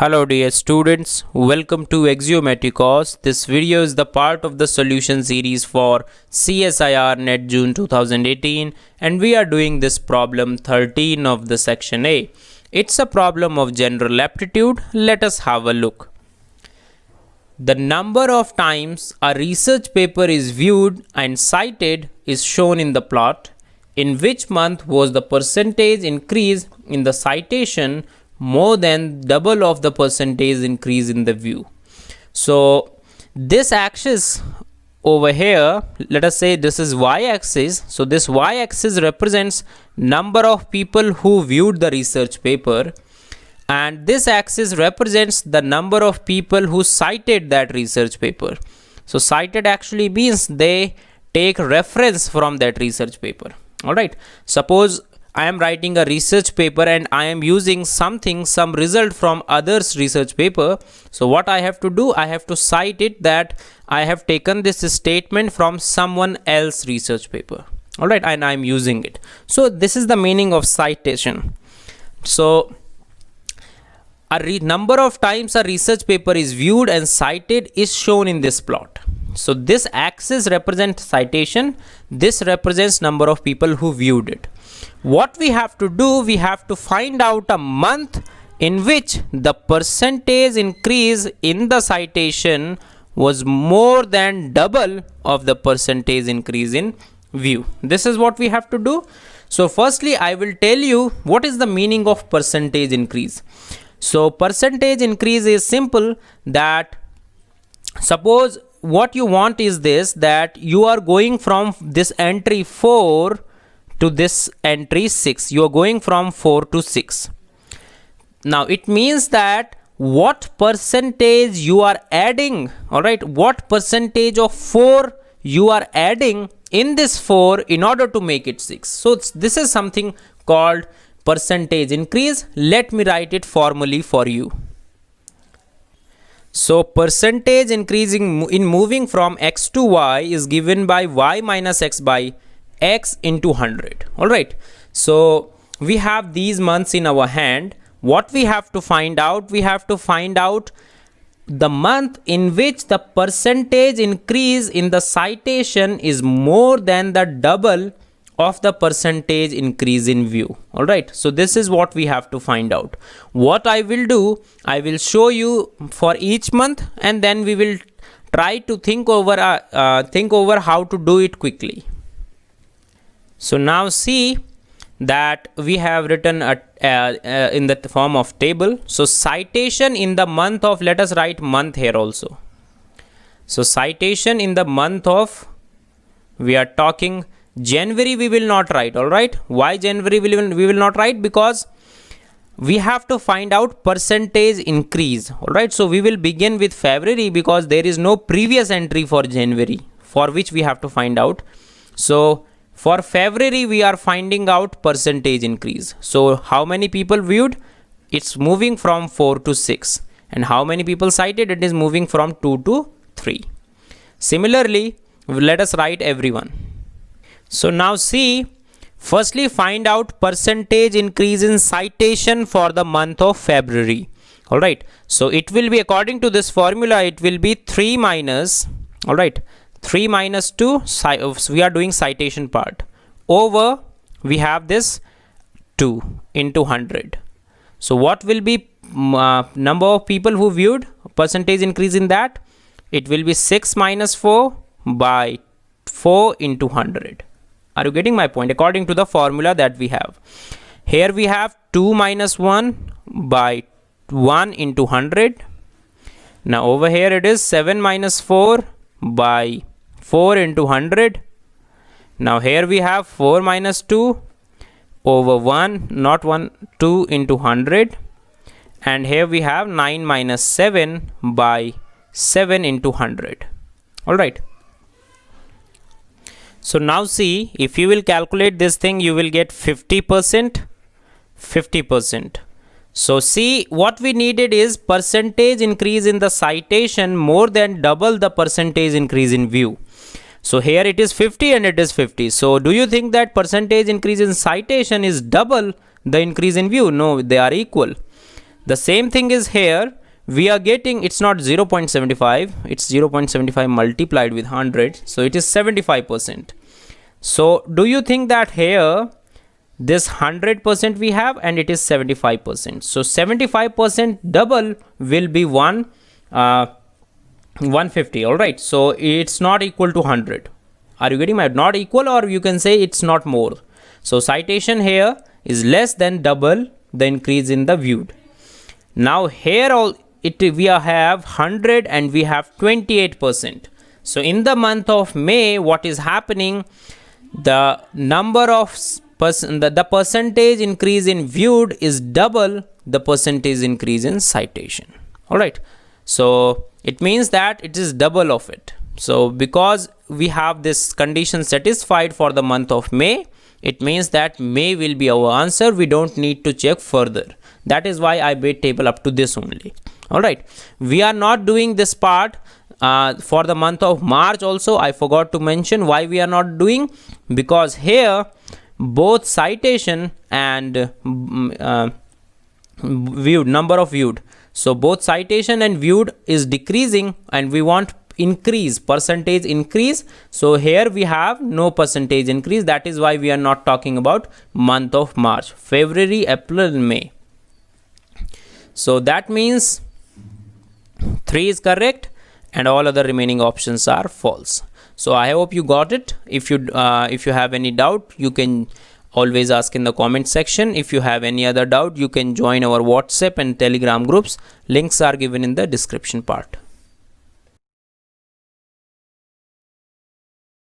Hello dear students, welcome to Axiomatic course. This video is the part of the solution series for CSIR NET June 2018 and we are doing this problem 13 of the section A. It's a problem of general aptitude. Let us have a look. The number of times a research paper is viewed and cited is shown in the plot. In which month was the percentage increase in the citation more than double of the percentage increase in the view? So this axis over here, let us say this is y-axis. So this y-axis represents number of people who viewed the research paper, and this axis represents the number of people who cited that research paper. So cited actually means they take reference from that research paper. All right, suppose I am writing a research paper and I am using some result from others research paper. So what I have to do, I have to cite it that I have taken this statement from someone else research paper. All right, and I am using it. So this is the meaning of citation. So number of times a research paper is viewed and cited is shown in this plot. So this axis represents citation, this represents number of people who viewed it. What we have to do, we have to find out a month in which the percentage increase in the citation was more than double of the percentage increase in view. This is what we have to do. So firstly, I will tell you what is the meaning of percentage increase. So percentage increase is simple, that suppose what you want is this, that you are going from this entry 4 to this entry 6. You are going from 4 to 6. Now it means that what percentage you are adding, all right, what percentage of 4 you are adding in this 4 in order to make it 6. So this is something called percentage increase. Let me write it formally for you. So percentage increasing in moving from x to y is given by y minus x by x into 100. All right, so we have these months in our hand. What we have to find out, we have to find out the month in which the percentage increase in the citation is more than the double of the percentage increase in view. All right, so this is what we have to find out. What I will do, I will show you for each month and then we will try to think over how to do it quickly. So now see that we have written in the form of table. So citation in the month of, let us write month here also. So citation in the month of, we are talking January, we will not write. All right, why January we will not write? Because we have to find out percentage increase. All right, so we will begin with February because there is no previous entry for January for which we have to find out. So for February we are finding out percentage increase. So how many people viewed? It's moving from 4 to 6. And how many people cited? It is moving from 2 to 3. Similarly, let us write everyone. So now see, firstly find out percentage increase in citation for the month of February. All right, so it will be according to this formula, it will be 3 minus, all right, 3 minus 2, we are doing citation part, over we have this 2 into 100. So what will be number of people who viewed, percentage increase in that? It will be 6 minus 4 by 4 into 100. Are you getting my point? According to the formula that we have. Here we have 2 minus 1 by 1 into 100. Now over here it is 7 minus 4 by 4 into 100. Now here we have 4 minus 2 over 1, not 1, 2 into 100. And here we have 9 minus 7 by 7 into 100. All right. So now see, if you will calculate this thing, you will get 50%, 50%. So see, what we needed is percentage increase in the citation more than double the percentage increase in view. So here it is 50 and it is 50. So do you think that percentage increase in citation is double the increase in view? No, they are equal. The same thing is here. We are getting, it's not 0.75, it's 0.75 multiplied with 100, so it is 75%. So do you think that here this 100% we have and it is 75%, so 75% double will be 150. all right, so it's not equal to 100. Are you getting my, not equal, or you can say it's not more. So citation here is less than double the increase in the viewed. Now here all we have 100 and we have 28%. So in the month of May, what is happening, the number of the percentage increase in viewed is double the percentage increase in citation. All right, so it means that it is double of it. So because we have this condition satisfied for the month of May, it means that May will be our answer. We don't need to check further. That is why I made table up to this only. All right, we are not doing this part for the month of March also. I forgot to mention why we are not doing, because here both citation and viewed, number of viewed, so both citation and viewed is decreasing and we want increase, percentage increase. So here we have no percentage increase. That is why we are not talking about month of March, February, April, May. So that means 3 is correct and all other remaining options are false. So I hope you got it. If you have any doubt, you can always ask in the comment section. If you have any other doubt, you can join our WhatsApp and Telegram groups. Links are given in the description part.